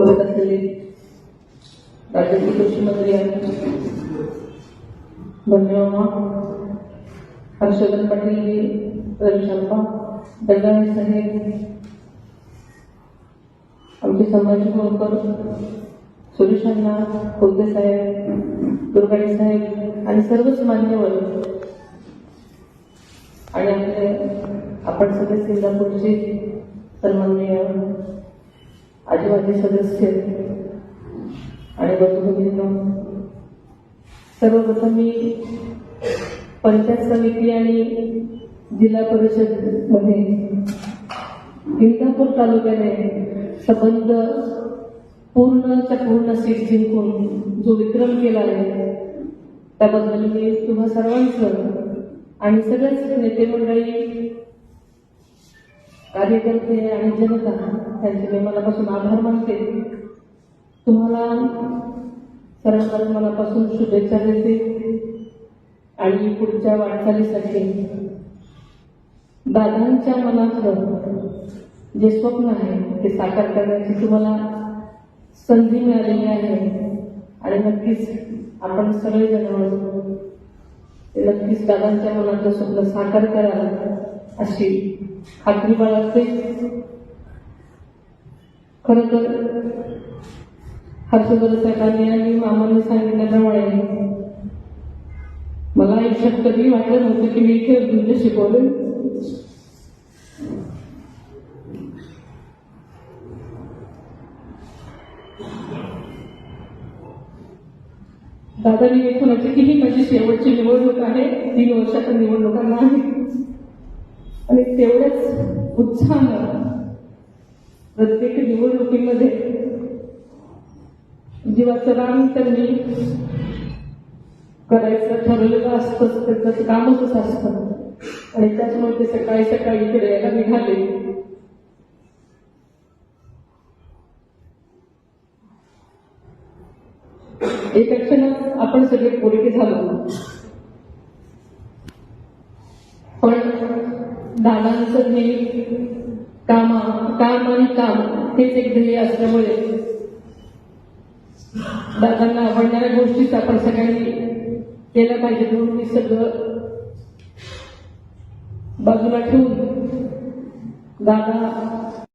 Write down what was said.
उपस्थित असलेले राज्याचे कृषी मंत्री धन्यवाद हर्षवर्धन पाटील, रविशंका दंडाळे साहेब, आमचे संभाजी गोळकर, सुरेश अण्णा, खोते साहेब, दुर्गाडे साहेब आणि सर्वच मान्यवर आणि आपण सगळे सिंगापूरचे सन्माननीय आदिवासी सदस्य आणि बंधू, सर्वप्रथम मी पंचायत समिती आणि जिल्हा परिषद मध्ये इंदापूर तालुक्याने संबंध पूर्ण सीट जिंकून जो विक्रम केला आहे त्याबद्दल मी तुम्हा सर्वांचं आणि सगळ्याच नेते मंडळी, कार्यकर्ते आणि जनता त्यांचे मी मनापासून आभार मानते. तुम्हाला सर्वांना मनापासून शुभेच्छा देते आणि पुढच्या वाटचालीसाठी दादांच्या मनातलं जे स्वप्न आहे ते साकार करण्याची तुम्हाला संधी मिळालेली आहे आणि नक्कीच आपण सगळेजण नक्कीच दादांच्या मनातलं स्वप्न साकार कराल अशी खात्री बाळगते. खरं तर हर्षवर्धन साहेबांनी आणि मामांनी सांगितल्याप्रमाणे मला आयुष्यात कधी वाटलं नव्हतं की मी इथे म्हणजे शिकवले. दादानी एकूणाची की ही माझी शेवटची निवडणूक आहे, 3 वर्षाच्या निवडणुकांना आहे आणि तेवढ्याच उत्साहानं प्रत्येक निवडणुकीमध्ये जीवाचं रान त्यांनी करायचं ठरवलेलं असतं, त्याचं कामच असतं आणि त्याच्यामुळे ते सकाळी सकाळी इकडे यायला निघाले. एका क्षणात आपण सगळे पोरके झालो, पण दादांचं हे काम आणि काम हेच एक ध्येय असल्यामुळे दादांना आवडणाऱ्या गोष्टीच आपण सगळ्यांनी केल्या पाहिजे म्हणून मी सगळं बाजूला ठेवून दादा